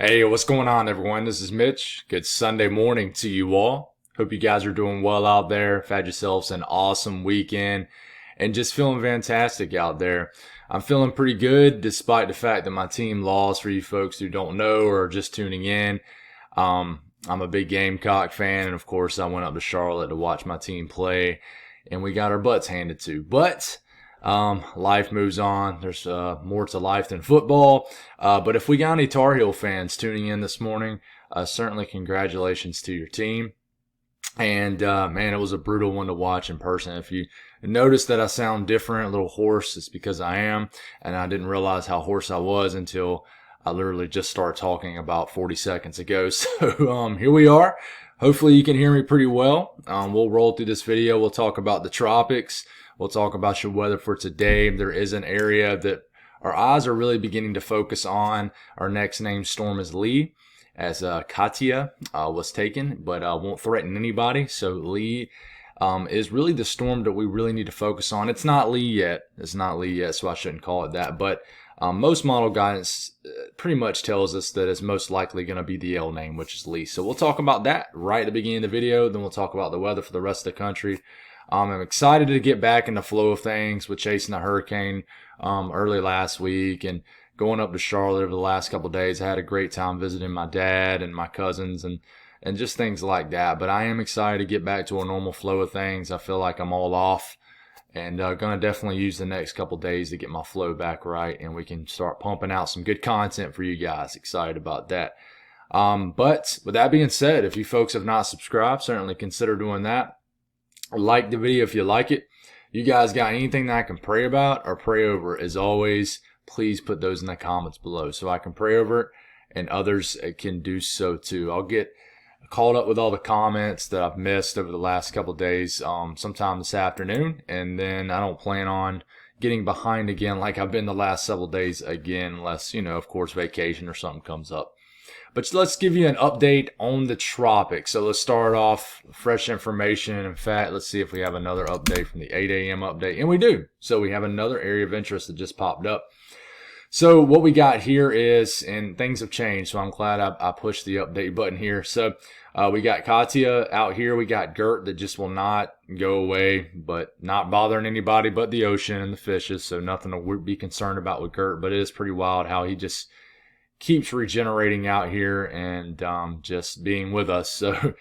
Hey, what's going on, everyone? This is Mitch. Good Sunday morning to you all. Hope you guys are doing well out there. Had yourselves an awesome weekend and just feeling fantastic out there. I'm feeling pretty good despite the fact that my team lost. For you folks who don't know or are just tuning in, I'm a big Gamecock fan, and of course, I went up to Charlotte to watch my team play, and we got our butts handed to. But life moves on. There's more to life than football. But if we got any Tar Heel fans tuning in this morning, certainly congratulations to your team. And man, it was a brutal one to watch in person. If you notice that I sound different, a little hoarse, it's because I am. And I didn't realize how hoarse I was until I literally just started talking about 40 seconds ago. So here we are. Hopefully you can hear me pretty well. We'll roll through this video. We'll talk about the tropics. We'll talk about your weather for today. There is an area that our eyes are really beginning to focus on. Our next named storm is Lee, as Katia was taken, but won't threaten anybody. So Lee is really the storm that we really need to focus on. It's not Lee yet. It's not Lee yet, so I shouldn't call it that. But most model guidance pretty much tells us that it's most likely going to be the L name, which is Lee. So we'll talk about that right at the beginning of the video. Then we'll talk about the weather for the rest of the country. I'm excited to get back in the flow of things with chasing the hurricane early last week and going up to Charlotte over the last couple of days. I had a great time visiting my dad and my cousins and just things like that. But I am excited to get back to a normal flow of things. I feel like I'm all off and going to definitely use the next couple of days to get my flow back right, and we can start pumping out some good content for you guys. Excited about that. But with that being said, if you folks have not subscribed, certainly consider doing that. Like the video if you like it. You guys got anything that I can pray about or pray over? As always, please put those in the comments below so I can pray over it and others can do so too. I'll get caught up with all the comments that I've missed over the last couple of days sometime this afternoon, and then I don't plan on getting behind again like I've been the last several days again, unless, of course, vacation or something comes up. But let's give you an update on the tropics. So let's start off fresh information. In fact, let's see if we have another update from the 8 a.m. update. And we do. So we have another area of interest that just popped up. So what we got here is, and things have changed, so I'm glad I pushed the update button here. So we got Katia out here. We got Gert that just will not go away, but not bothering anybody but the ocean and the fishes. So nothing to be concerned about with Gert, but it is pretty wild how he just keeps regenerating out here and just being with us. So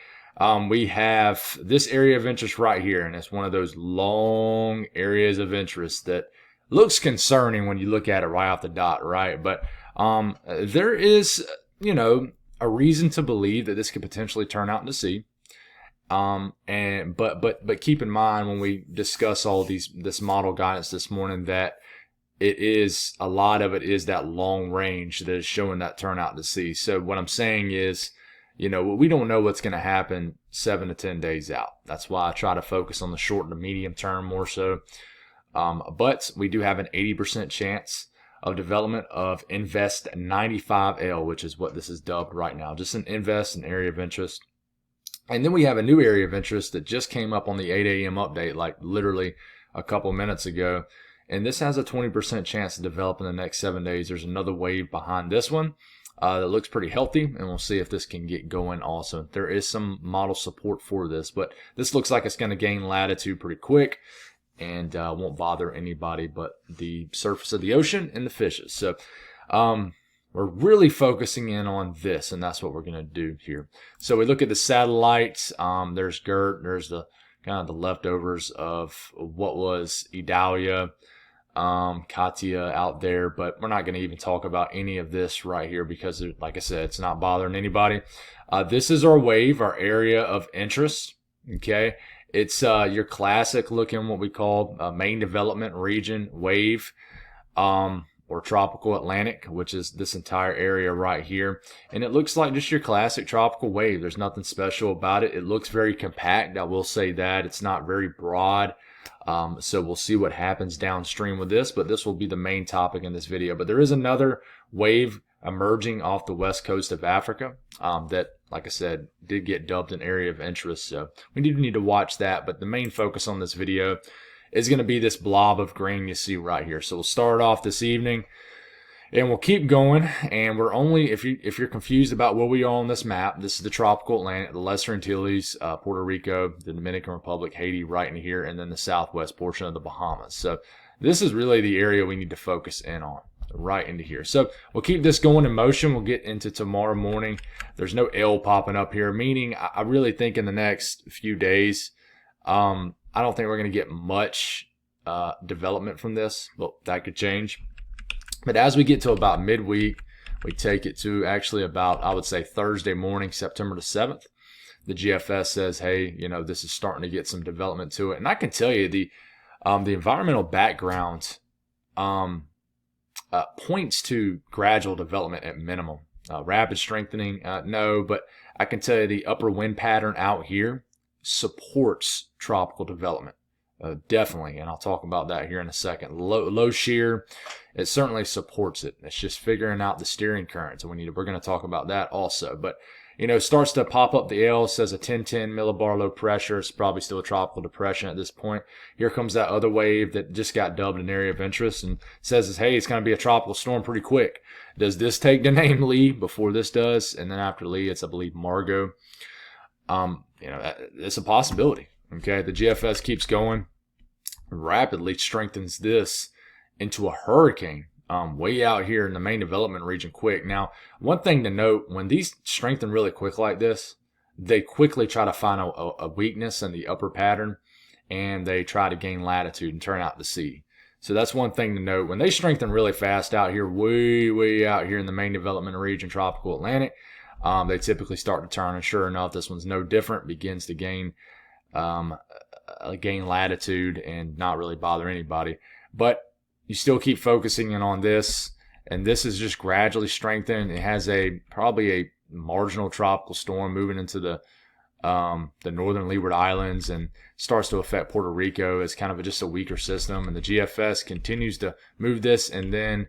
we have this area of interest right here, and it's one of those long areas of interest that looks concerning when you look at it right off the dot, right? But there is, a reason to believe that this could potentially turn out into sea. But keep in mind when we discuss all this model guidance this morning that it is, a lot of it is that long range that is showing that turnout to sea. So what I'm saying is, we don't know what's going to happen 7 to 10 days out. That's why I try to focus on the short and the medium term more so. But we do have an 80% chance of development of Invest 95L, which is what this is dubbed right now. Just an Invest, an area of interest. And then we have a new area of interest that just came up on the 8 a.m. update, like literally a couple minutes ago. And this has a 20% chance to develop in the next 7 days. There's another wave behind this one that looks pretty healthy, and we'll see if this can get going also. There is some model support for this, but this looks like it's going to gain latitude pretty quick and won't bother anybody but the surface of the ocean and the fishes. So we're really focusing in on this, and that's what we're going to do here. So we look at the satellites. There's Gert. There's the kind of the leftovers of what was Idalia. Katia out there, but we're not going to even talk about any of this right here because, like I said, it's not bothering anybody. This is our wave, our area of interest. Okay, it's your classic looking what we call main development region wave, or tropical Atlantic, which is this entire area right here. And it looks like just your classic tropical wave. There's nothing special about it. It looks very compact. I will say that it's not very broad. So we'll see what happens downstream with this, but this will be the main topic in this video. But there is another wave emerging off the west coast of Africa that, like I said, did get dubbed an area of interest. So we need to watch that. But the main focus on this video is going to be this blob of green you see right here. So we'll start off this evening. And we'll keep going, and we're only, if you're confused about where we are on this map, this is the tropical Atlantic, the Lesser Antilles, Puerto Rico, the Dominican Republic, Haiti, right in here, and then the southwest portion of the Bahamas. So this is really the area we need to focus in on, right into here. So we'll keep this going in motion. We'll get into tomorrow morning. There's no L popping up here, meaning I really think in the next few days, I don't think we're going to get much development from this, but that could change. But as we get to about midweek, we take it to actually about, I would say, Thursday morning, September the 7th. The GFS says, hey, this is starting to get some development to it. And I can tell you the environmental background points to gradual development at minimum. Rapid strengthening, no, but I can tell you the upper wind pattern out here supports tropical development. Definitely, and I'll talk about that here in a second. Low shear, it certainly supports it. It's just figuring out the steering current. So we're going to talk about that also. But starts to pop up the L, says a 1010 millibar low pressure. It's probably still a tropical depression at this point. Here comes that other wave that just got dubbed an area of interest and says, hey, it's going to be a tropical storm pretty quick. Does this take the name Lee before this does? And then after Lee, it's, I believe, Margot. It's a possibility. Okay, the GFS keeps going, rapidly strengthens this into a hurricane way out here in the main development region quick. Now, one thing to note, when these strengthen really quick like this, they quickly try to find a weakness in the upper pattern, and they try to gain latitude and turn out to sea. So that's one thing to note. When they strengthen really fast out here, way out here in the main development region, tropical Atlantic, they typically start to turn, and sure enough, this one's no different, begins to gain latitude and not really bother anybody. But you still keep focusing in on this, and this is just gradually strengthening. It has probably a marginal tropical storm moving into the northern Leeward Islands and starts to affect Puerto Rico as kind of just a weaker system. And the GFS continues to move this, and then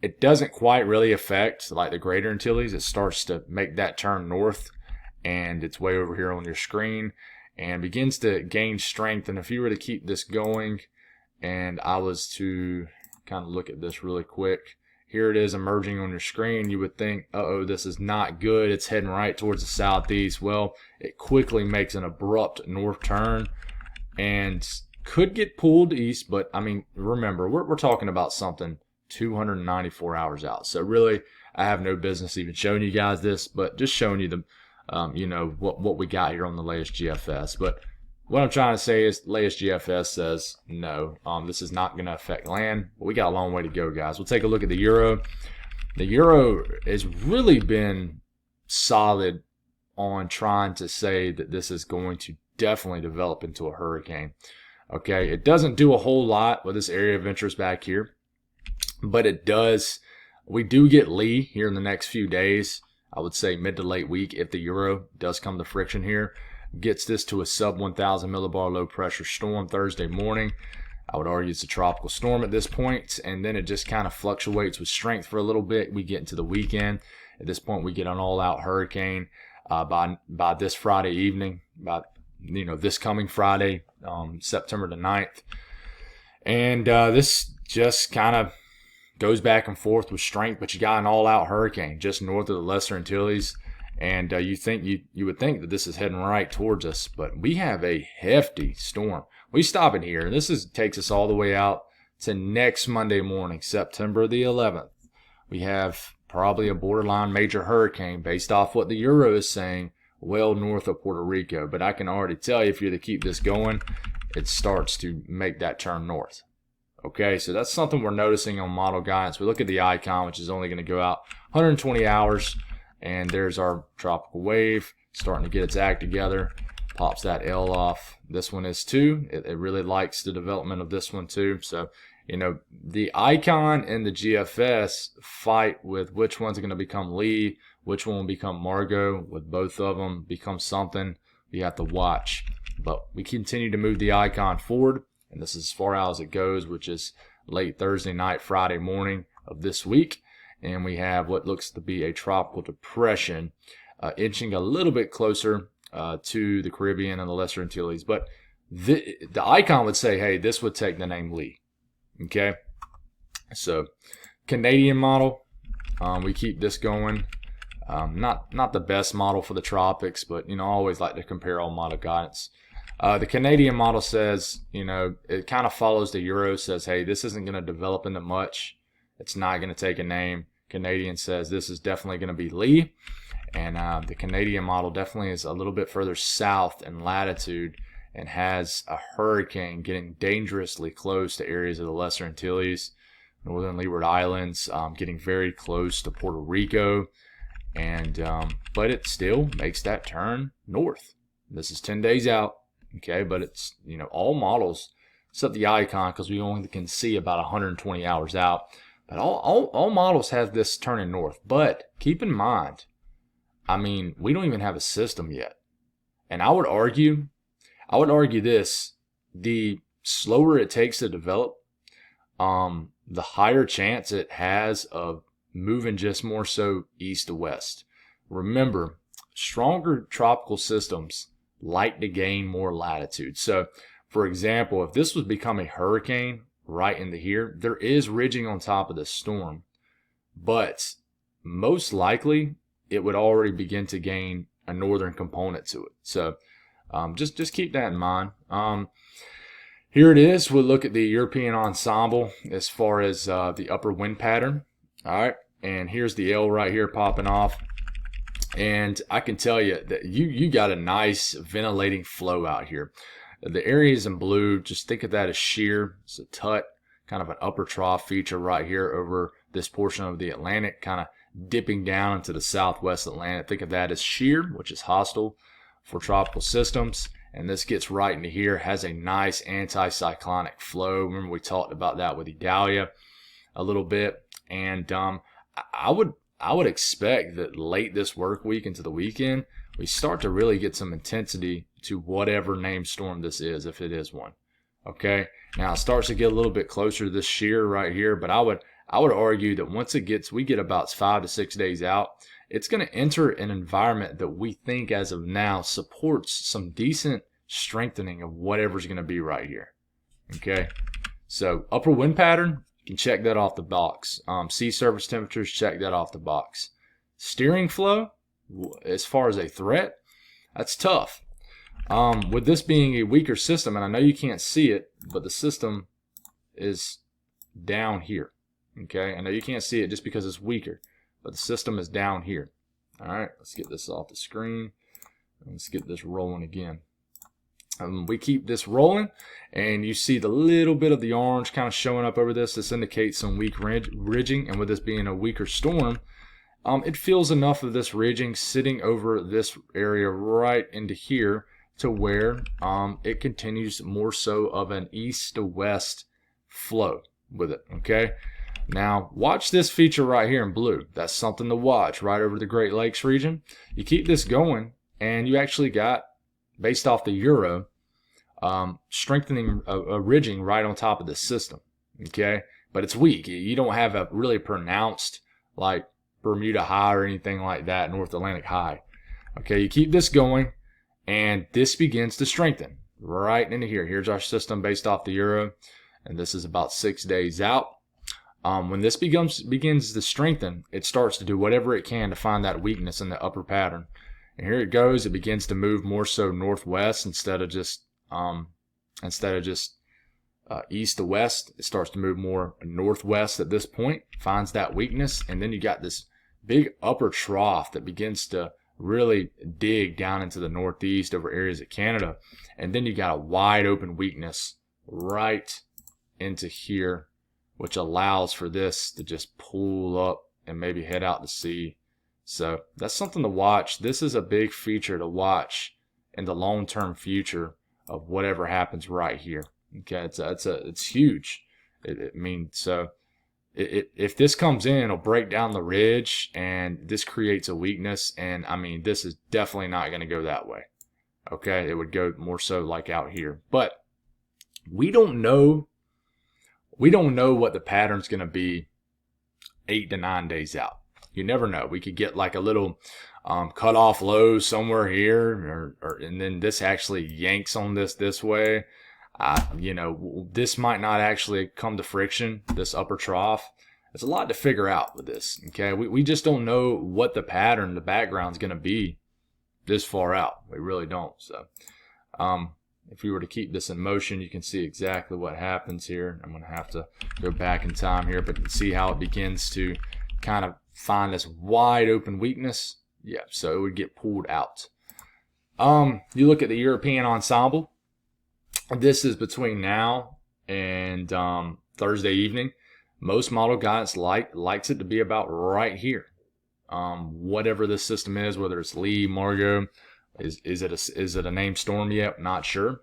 it doesn't quite really affect like the Greater Antilles. It starts to make that turn north, and it's way over here on your screen, and begins to gain strength. And if you were to keep this going, and I was to kind of look at this really quick, here it is emerging on your screen, you would think, uh-oh, this is not good. It's heading right towards the southeast. Well, it quickly makes an abrupt north turn and could get pulled east. But, I mean, remember, we're talking about something 294 hours out. So, really, I have no business even showing you guys this, but just showing you the what we got here on the latest GFS. But what I'm trying to say is latest GFS says no, this is not going to affect land. But we got a long way to go, guys. We'll take a look at the Euro. The Euro has really been solid on trying to say that this is going to definitely develop into a hurricane. Okay, it doesn't do a whole lot with this area of interest back here, but it does. We do get Lee here in the next few days. I would say mid to late week if the Euro does come to friction here. Gets this to a sub 1,000 millibar low pressure storm Thursday morning. I would argue it's a tropical storm at this point, and then it just kind of fluctuates with strength for a little bit. We get into the weekend. At this point, we get an all-out hurricane by this Friday evening, by this coming Friday, September the 9th. And this just kind of goes back and forth with strength, but you got an all-out hurricane just north of the Lesser Antilles, and you would think that this is heading right towards us, but we have a hefty storm. We stop it here. This takes us all the way out to next Monday morning, September the 11th. We have probably a borderline major hurricane based off what the Euro is saying, well north of Puerto Rico. But I can already tell you, if you're to keep this going, it starts to make that turn north. Okay, so that's something we're noticing on model guidance. We look at the icon, which is only going to go out 120 hours, and there's our tropical wave starting to get its act together. Pops that L off. This one is too. It really likes the development of this one too. So, the icon and the GFS fight with which one's going to become Lee, which one will become Margot. With both of them become something you have to watch. But we continue to move the icon forward, and this is as far out as it goes, which is late Thursday night, Friday morning of this week. And we have what looks to be a tropical depression inching a little bit closer to the Caribbean and the Lesser Antilles. But the icon would say, hey, this would take the name Lee. Okay? So Canadian model, we keep this going. Not the best model for the tropics, but I always like to compare all model guidance. The Canadian model says, it kind of follows the Euro, says, hey, this isn't going to develop into much. It's not going to take a name. Canadian says this is definitely going to be Lee. And the Canadian model definitely is a little bit further south in latitude and has a hurricane getting dangerously close to areas of the Lesser Antilles, Northern Leeward Islands, getting very close to Puerto Rico. And but it still makes that turn north. This is 10 days out, okay? But it's, all models, except the icon, because we only can see about 120 hours out. But all models have this turning north. But keep in mind, we don't even have a system yet. And I would argue this: the slower it takes to develop, the higher chance it has of moving just more so east to west. Remember, stronger tropical systems like to gain more latitude. So, for example, if this was become a hurricane right into here, there is ridging on top of the storm, but most likely it would already begin to gain a northern component to it. So just keep that in mind. Here it is. We'll look at the European ensemble as far as the upper wind pattern. All right, and here's the L right here popping off. And I can tell you that you got a nice ventilating flow out here. The areas in blue, just think of that as shear. It's a tut, kind of an upper trough feature right here over this portion of the Atlantic, kind of dipping down into the southwest Atlantic. Think of that as shear, which is hostile for tropical systems. And this gets right into here, has a nice anticyclonic flow. Remember we talked about that with Idalia a little bit. And I would expect that late this work week into the weekend, we start to really get some intensity to whatever named storm this is, if it is one. Okay, now it starts to get a little bit closer to this shear right here, but I would argue that once we get about 5 to 6 days out, it's going to enter an environment that we think as of now supports some decent strengthening of whatever's going to be right here. Okay, so upper wind pattern, you can check that off the box. Sea surface temperatures, check that off the box. Steering flow, as far as a threat, that's tough. With this being a weaker system, and I know you can't see it, but the system is down here. Okay, I know you can't see it just because it's weaker, but the system is down here. All right, let's get this off the screen. Let's get this rolling again. We keep this rolling, and you see the little bit of the orange kind of showing up over this. This indicates some weak ridging, and with this being a weaker storm, it feels enough of this ridging sitting over this area right into here to where it continues more so of an east to west flow with it. Okay, now watch this feature right here in blue. That's something to watch right over the Great Lakes region. You keep this going, and you actually got, based off the Euro, strengthening a ridging right on top of the system. Okay, but it's weak. You don't have a really pronounced like Bermuda high or anything like that, North Atlantic high. Okay, you keep this going, and this begins to strengthen right into here. Here's our system based off the Euro, and this is about 6 days out. When this begins to strengthen, it starts to do whatever it can to find that weakness in the upper pattern. And here it goes. It begins to move more so northwest instead of just east to west. It starts to move more northwest at this point, finds that weakness, and then you got this big upper trough that begins to really dig down into the northeast over areas of Canada. And then you got a wide open weakness right into here, which allows for this to just pull up and maybe head out to sea. So that's something to watch. This is a big feature to watch in the long-term future of whatever happens right here. Okay, it's huge. If this comes in, it'll break down the ridge, and this creates a weakness. And this is definitely not going to go that way. Okay, it would go more so like out here. But we don't know. We don't know what the pattern's going to be 8 to 9 days out. You never know. We could get like a little cut off low somewhere here, and then this actually yanks on this way. This might not actually come to friction, this upper trough. There's a lot to figure out with this, okay? We just don't know what the pattern, the background's going to be this far out. We really don't. So if we were to keep this in motion, you can see exactly what happens here. I'm going to have to go back in time here, but you can see how it begins to kind of find this wide open weakness. Yeah, so it would get pulled out. You look at the European ensemble. This is between now and Thursday evening. Most model guidance likes it to be about right here. Whatever this system is, whether it's Lee, Margot, is it a named storm yet? Not sure.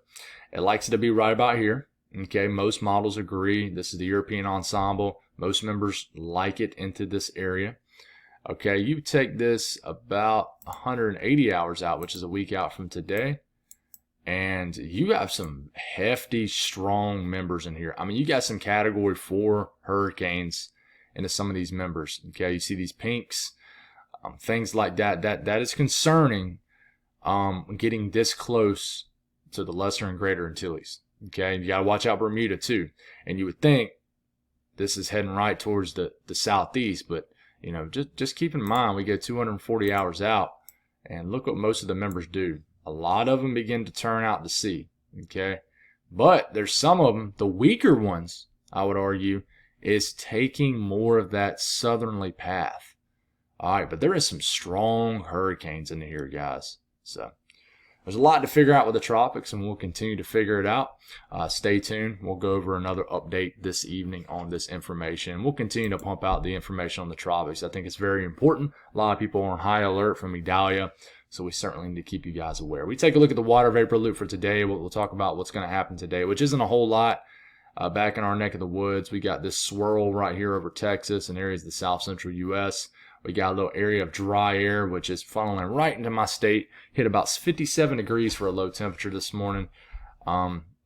It likes it to be right about here. Okay, most models agree. This is the European ensemble. Most members like it into this area. Okay, you take this about 180 hours out, which is a week out from today, and you have some hefty, strong members in here. I mean, you got some Category 4 hurricanes into some of these members. Okay, you see these pinks, things like that. That is concerning. Getting this close to the Lesser and Greater Antilles. Okay, you got to watch out Bermuda too. And you would think this is heading right towards the southeast, but you know, just keep in mind we go 240 hours out, and look what most of the members do. A lot of them begin to turn out to sea. Okay, but there's some of them, the weaker ones, I would argue, is taking more of that southerly path. All right, but there is some strong hurricanes in here, guys. So there's a lot to figure out with the tropics, and we'll continue to figure it out. Stay tuned. We'll go over another update this evening on this information. We'll continue to pump out the information on the tropics. I think it's very important. A lot of people are on high alert from Idalia, so we certainly need to keep you guys aware. We take a look at the water vapor loop for today. We'll talk about what's going to happen today, which isn't a whole lot. Back in our neck of the woods, we got this swirl right here over Texas and areas of the south central U.S. We got a little area of dry air, which is funneling right into my state. Hit about 57 degrees for a low temperature this morning,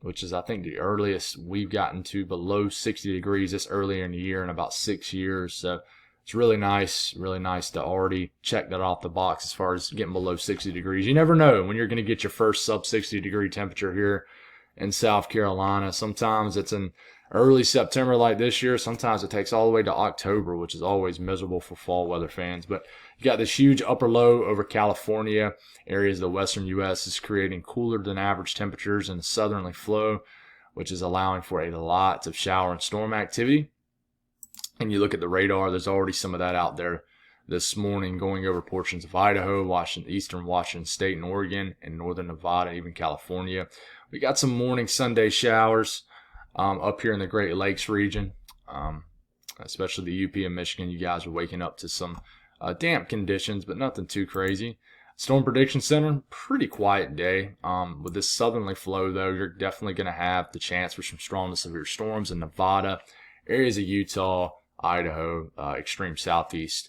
which is, I think, the earliest we've gotten to below 60 degrees this earlier in the year in about 6 years. So it's really nice to already check that off the box as far as getting below 60 degrees. You never know when you're going to get your first sub 60 degree temperature here in South Carolina. Sometimes it's in early September like this year. Sometimes it takes all the way to October, which is always miserable for fall weather fans. But you got this huge upper low over California. Areas of the western U.S. is creating cooler than average temperatures in the southerly flow, which is allowing for a lot of shower and storm activity. And you look at the radar, there's already some of that out there this morning going over portions of Idaho, Washington, eastern Washington State and Oregon, and northern Nevada, even California. We got some morning Sunday showers up here in the Great Lakes region, especially the UP and Michigan. You guys are waking up to some damp conditions, but nothing too crazy. Storm Prediction Center, pretty quiet day. With this southerly flow, though, you're definitely going to have the chance for some strong to severe storms in Nevada, areas of Utah, Idaho, extreme southeast,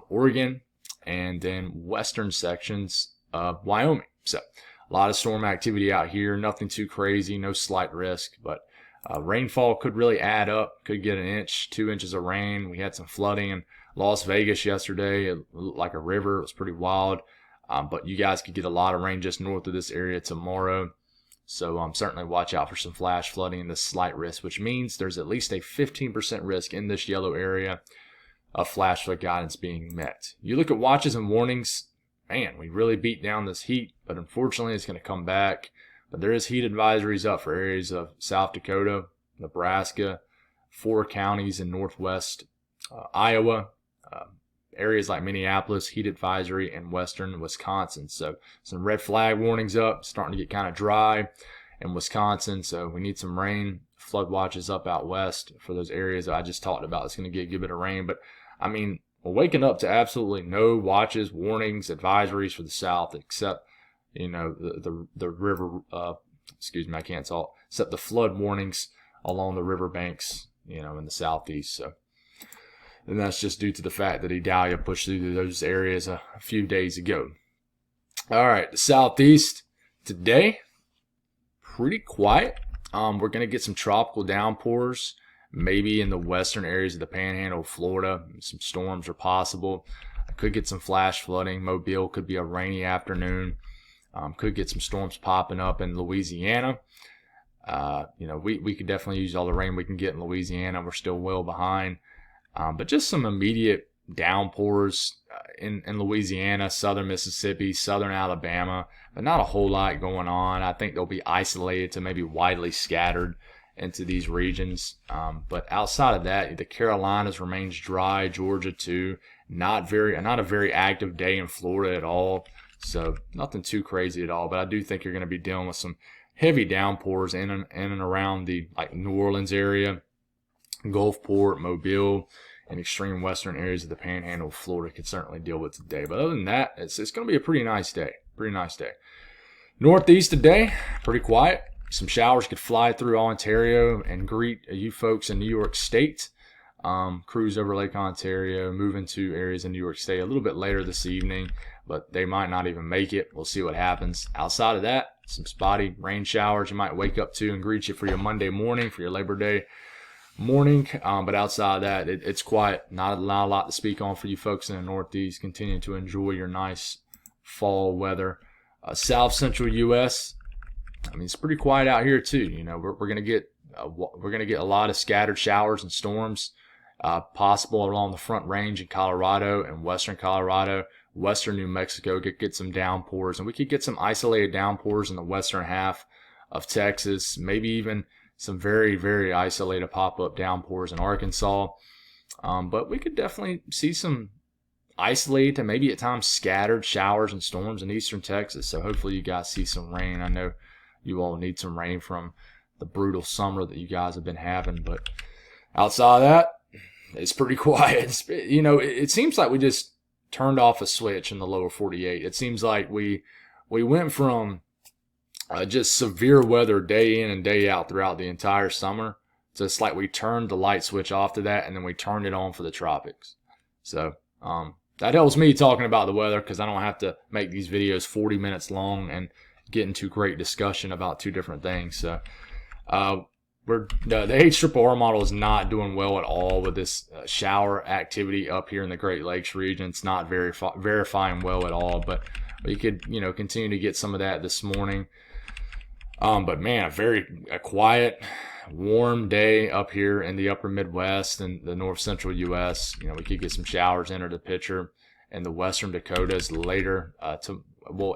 Oregon, and then western sections of Wyoming. So a lot of storm activity out here. Nothing too crazy, no slight risk, but rainfall could really add up. Could get an inch, 2 inches of rain. We had some flooding in Las Vegas yesterday. It looked like a river. It was pretty wild. But you guys could get a lot of rain just north of this area tomorrow. So certainly watch out for some flash flooding and this slight risk, which means there's at least a 15% risk in this yellow area of flash flood guidance being met. You look at watches and warnings, man, we really beat down this heat, but unfortunately it's going to come back. But there is heat advisories up for areas of South Dakota, Nebraska, 4 counties in northwest Iowa, areas like Minneapolis, heat advisory, and western Wisconsin. So some red flag warnings up, starting to get kind of dry in Wisconsin. So we need some rain. Flood watches up out west for those areas that I just talked about. It's going to get a good bit of rain. But, I mean, we're waking up to absolutely no watches, warnings, advisories for the south except, you know, the river, I can't talk, except the flood warnings along the river banks, you know, in the southeast. So, and that's just due to the fact that Idalia pushed through those areas a few days ago. All right, the southeast today, pretty quiet. We're going to get some tropical downpours, maybe in the western areas of the Panhandle of Florida. Some storms are possible. Could get some flash flooding. Mobile could be a rainy afternoon. Could get some storms popping up in Louisiana. You know, we could definitely use all the rain we can get in Louisiana. We're still well behind. But just some immediate downpours in Louisiana, southern Mississippi, southern Alabama, but not a whole lot going on. I think they'll be isolated to maybe widely scattered into these regions. But outside of that, the Carolinas remains dry, Georgia too. Not a very active day in Florida at all. So nothing too crazy at all. But I do think you're going to be dealing with some heavy downpours in and around the New Orleans area, Gulfport, Mobile, and extreme western areas of the Panhandle of Florida could certainly deal with today. But other than that, it's going to be a pretty nice day. Pretty nice day. Northeast today, pretty quiet. Some showers could fly through Ontario and greet you folks in New York State. Cruise over Lake Ontario, move into areas in New York State a little bit later this evening, but they might not even make it. We'll see what happens. Outside of that, some spotty rain showers you might wake up to and greet you for your Monday morning, for your Labor Day morning. But outside of that, it's quiet. Not a lot to speak on for you folks in the Northeast. Continue to enjoy your nice fall weather. South Central U.S., I mean, it's pretty quiet out here too. You know, we're gonna get a lot of scattered showers and storms, possible along the Front Range in Colorado and western Colorado, western New Mexico. Get some downpours, and we could get some isolated downpours in the western half of Texas. Maybe even some very, very isolated pop-up downpours in Arkansas. But we could definitely see some isolated to maybe at times scattered showers and storms in eastern Texas. So hopefully you guys see some rain. I know you all need some rain from the brutal summer that you guys have been having. But outside of that, it's pretty quiet. It seems like we just turned off a switch in the lower 48. It seems like we went from just severe weather day in and day out throughout the entire summer. So it's like we turned the light switch off to that, and then we turned it on for the tropics. So that helps me talking about the weather because I don't have to make these videos 40 minutes long and get into great discussion about two different things. So the H-triple-R model is not doing well at all with this shower activity up here in the Great Lakes region. It's not verifying well at all, but we could continue to get some of that this morning. But man, a quiet, warm day up here in the upper Midwest and the north central U.S. We could get some showers into the picture in the western Dakotas later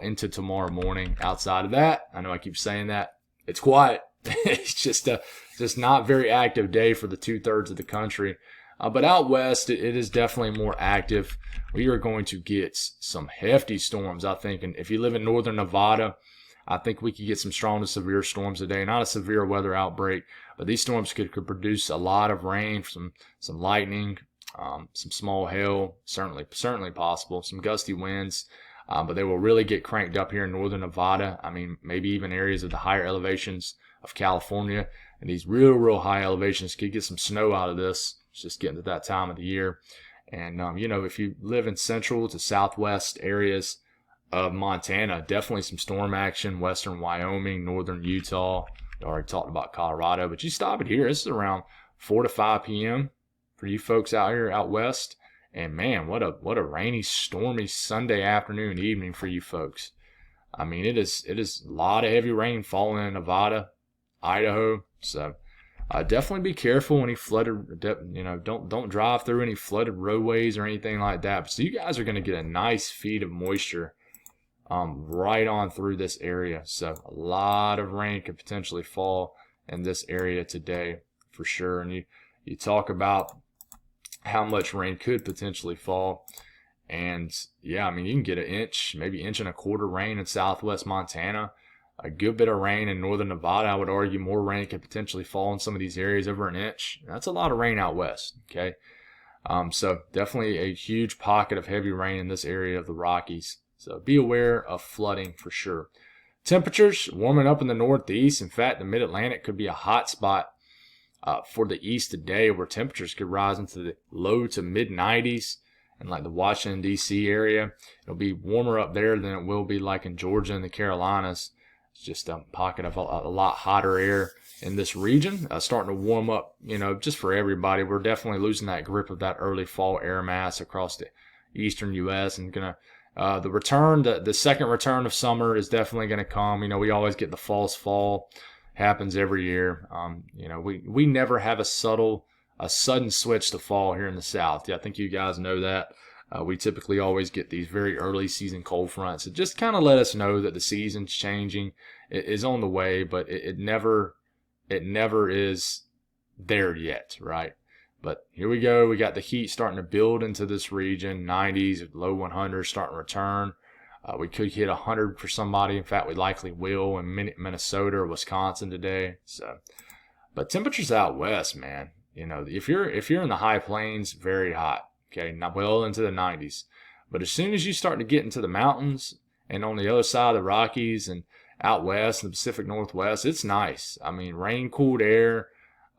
into tomorrow morning. Outside of that, I know I keep saying that, it's quiet. It's just not very active day for the 2/3 of the country. But out west, it is definitely more active. We are going to get some hefty storms, I think. And if you live in northern Nevada, I think we could get some strong to severe storms today. Not a severe weather outbreak, but these storms could produce a lot of rain, some lightning, some small hail, certainly possible, some gusty winds. But they will really get cranked up here in northern Nevada. I mean, maybe even areas of the higher elevations of California. And these real high elevations could get some snow out of this. It's just getting to that time of the year. And, if you live in central to southwest areas of Montana, definitely some storm action, western Wyoming, northern Utah. I already talked about Colorado, but you stop it here. This is around 4 to 5 p.m. for you folks out here out west. And man, what a rainy, stormy Sunday afternoon, evening for you folks. I mean, it is a lot of heavy rain falling in Nevada, Idaho. So definitely be careful any flooded, don't drive through any flooded roadways or anything like that. So you guys are going to get a nice feed of moisture right on through this area. So a lot of rain could potentially fall in this area today for sure. And you talk about how much rain could potentially fall. And yeah, I mean, you can get an inch, maybe inch and a quarter rain in southwest Montana, a good bit of rain in northern Nevada. I would argue more rain could potentially fall in some of these areas, over an inch. That's a lot of rain out west. Okay. So definitely a huge pocket of heavy rain in this area of the Rockies. So be aware of flooding for sure. Temperatures warming up in the northeast. In fact, the mid-Atlantic could be a hot spot for the east today, where temperatures could rise into the low to mid-90s in like the Washington, D.C. area. It'll be warmer up there than it will be like in Georgia and the Carolinas. It's just a pocket of a lot hotter air in this region, starting to warm up, just for everybody. We're definitely losing that grip of that early fall air mass across the eastern U.S. and the second return of summer is definitely going to come. We always get the false fall. Happens every year. We never have a subtle a sudden switch to fall here in the south. Yeah, I think you guys know that. We typically always get these very early season cold fronts. It just kind of let us know that the season's changing. It is on the way, but it never is there yet, right? But here we go. We got the heat starting to build into this region. 90s, low 100s starting to return. We could hit 100 for somebody. In fact, we likely will in Minnesota or Wisconsin today. So, but temperatures out west, man. You know, if you're in the high plains, very hot. Okay, not well into the 90s. But as soon as you start to get into the mountains and on the other side of the Rockies and out west in the Pacific Northwest, it's nice. I mean, rain-cooled air.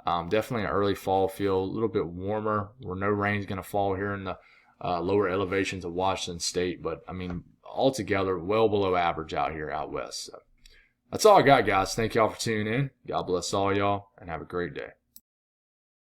Definitely an early fall feel, a little bit warmer, where no rain's going to fall here in the lower elevations of Washington State. But, I mean, altogether, well below average out here out west. So that's all I got, guys. Thank y'all for tuning in. God bless all y'all, and have a great day.